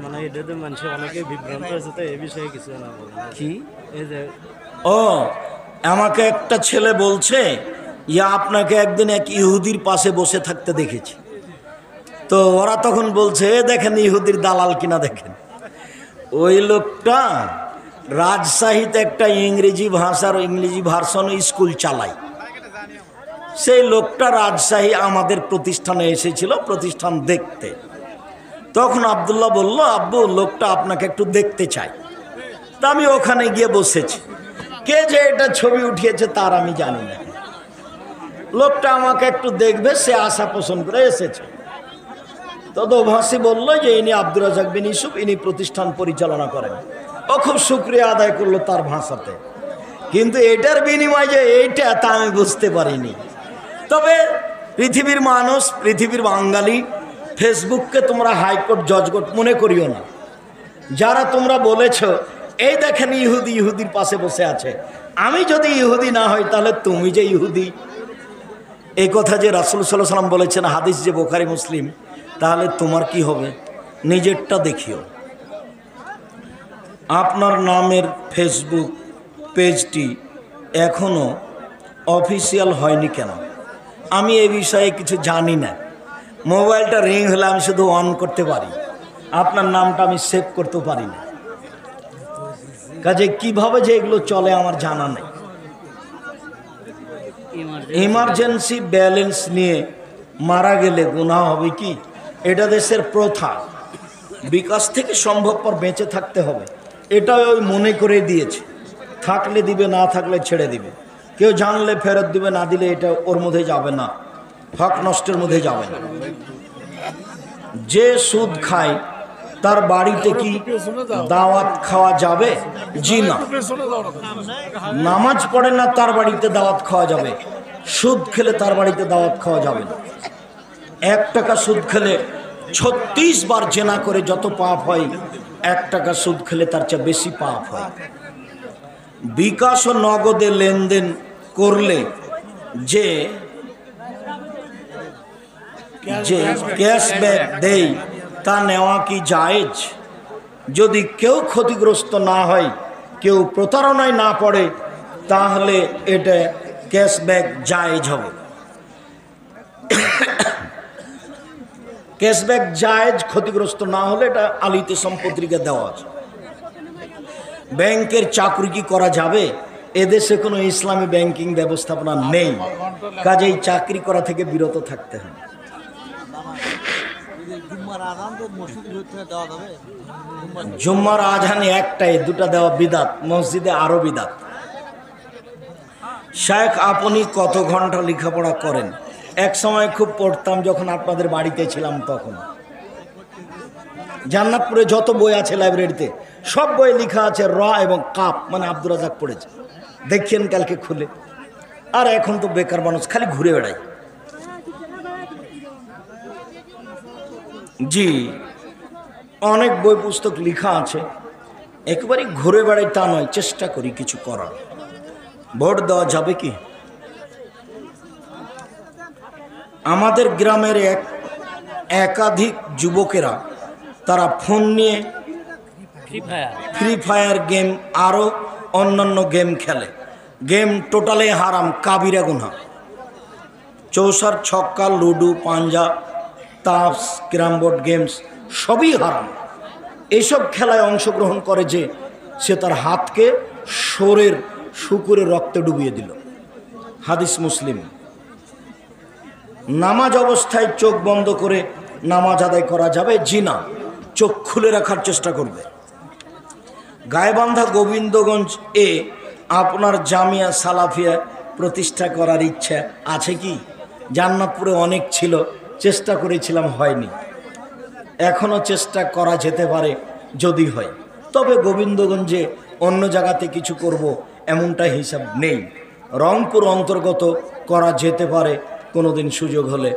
মানে এটাতে মানুষ অনেকে বিভ্রান্ত আছে, তো এই বিষয়ে কিছু না কি এই যে ও আমাকে একটা ছেলে বলছে, ইয়া আপনাকে একদিন এক ইহুদির পাশে বসে থাকতে দেখেছি। তো ওরা তখন বলছে, এ দেখেন ইহুদির দালাল কিনা দেখেন। ওই লোকটা রাজশাহীতে একটা ইংরেজি ভাষার ইংরেজি ভার্সন স্কুল চালায়। সেই লোকটা রাজশাহী আমাদের প্রতিষ্ঠানে এসেছিল প্রতিষ্ঠান দেখতে। তখন আব্দুল্লাহ বলল, আব্বু লোকটা আপনাকে একটু দেখতে চাই। তা আমি ওখানে গিয়ে বসেছি। কে যে এটা ছবি উঠিয়েছে তার আমি জানি না। লোকটা আমাকে একটু দেখবে, সে আশা পোষণ করে এসেছে। তো দোভাষী বললো যে ইনি আব্দুর রাজাক বিন ইউসুফ, ইনি প্রতিষ্ঠান পরিচালনা করেন। ও খুব শুকরিয়া আদায় করলো তার ভাষাতে, কিন্তু এটার বিনিময় যে এইটা তা আমি বুঝতে পারিনি। তবে পৃথিবীর মানুষ, পৃথিবীর বাঙালি, ফেসবুককে তোমরা হাইকোর্ট জজকোর্ট মনে করিও না। যারা তোমরা বলেছ এই দেখেন ইহুদি ইহুদির পাশে বসে আছে, আমি যদি ইহুদি না হই তাহলে তুমি যে ইহুদি, এই কথা যে রাসূল সাল্লাল্লাহু আলাইহি ওয়াসাল্লাম বলেছেন, হাদিস যে বুখারী মুসলিম, তাহলে তোমার কি হবে? নিজেরটা দেখিও। আপনার নামের ফেসবুক পেজটি এখনো অফিসিয়াল হয়নি কেন? আমি এই বিষয়ে কিছু জানি না। মোবাইলটা রিং হলে আমি শুধু অন করতে পারি, আপনার নামটা আমি সেভ করতে পারি না। কাজে কিভাবে যে এগুলো চলে আমার জানা নেই। ইমার্জেন্সি ব্যালেন্স নিয়ে মারা গেলে গুনাহ হবে কি? এটা দেশের প্রথা। বিকাশ থেকে সম্ভবপর বেঁচে থাকতে হবে, এটা ওই মনে করে দিয়েছে। থাকলে দিবে, না থাকলে ছেড়ে দিবে। কেউ জানলে ফেরত দিবে, না দিলে এটা ওর মধ্যে যাবে না, হক নষ্টের মধ্যে যাবে না। যে সুদ খায় তার বাড়িতে কি দাওয়াত খাওয়া যাবে? জি না। নামাজ পড়ে না তার বাড়িতে দাওয়াত খাওয়া যাবে, সুদ খেলে তার বাড়িতে দাওয়াত খাওয়া যাবে না। 1 টাকা সুদ খেলে 36 বার জেনা করে যত পাপ হয়, 1 টাকা সুদ খেলে তার চেয়ে বেশি পাপ হয়। বিকাশ ও নগদে লেনদেন করলে যে ক্যাশব্যাক দেয় তা নেওয়া কি জায়েজ? যদি কেউ ক্ষতিগ্রস্ত না হয়, কেউ প্রতারণায় না পড়ে, তাহলে এটা ক্যাশব্যাক জায়েজ হবে। ক্যাশব্যাক জায়েজ, ক্ষতিগ্রস্ত না হলে এটা আলিতে সম্পত্তিকে দেওয়া আছে। ব্যাংকের চাকরি কি করা যাবে? এদেশে কোনো ইসলামী ব্যাংকিং ব্যবস্থাপনা নেই, কাজেই চাকরি করা থেকে বিরত থাকতে হবে। জুম্মার আজান একটাই, দুটা দেওয়া বিদাত, মসজিদে আরো বিদাত। শেখ আপনি কত ঘন্টা লেখাপড়া করেন? এক সময় খুব পড়তাম, যখন আপনাদের বাড়িতে ছিলাম তখন। জান্নাতপুরে যত বই আছে লাইব্রেরিতে, সব বই লেখা আছে র এবং কাপ, মানে আব্দুর রাজাক পড়েছে। দেখেন কালকে খুলে। আর এখন তো বেকার মানুষ, খালি ঘুরে বেড়ায়। জি, অনেক বই পুস্তক লেখা আছে, একেবারেই ঘুরে বেড়াই তা নয়, চেষ্টা করি কিছু করার। ভোট দেওয়া যাবে কি? আমাদের গ্রামের একাধিক যুবকেরা তারা ফোন নিয়ে ফ্রি ফায়ার গেম আরও অন্যান্য গেম খেলে। গেম টোটালে হারাম, কাবিরা গুনাহ। চৌসার, ছক্কা, লুডো, পাঞ্জা, তাস, ক্যারাম বোর্ড গেমস সবই হারাম। এইসব খেলায় অংশগ্রহণ করে যে, সে তার হাতকে শোরের শুকুরের রক্তে ডুবিয়ে দিল। হাদিস মুসলিম। নামাজ অবস্থায় চোখ বন্ধ করে নামাজ আদায় করা যাবে? জি না, চোখ খুলে রাখার চেষ্টা করবে। গায়েবান্ধা গোবিন্দগঞ্জ এ আপনার জামিয়া সালাফিয়া প্রতিষ্ঠা করার ইচ্ছা আছে কি? জান্নাতপুরে অনেক ছিল, চেষ্টা করেছিলাম, হয়নি। এখনো চেষ্টা করা যেতে পারে যদি হয়। তবে গোবিন্দগঞ্জে অন্য জায়গাতে কিছু করব এমনটা হিসাব নেই। রংপুর অন্তর্গত করা যেতে পারে কোনোদিন সুযোগ হলে।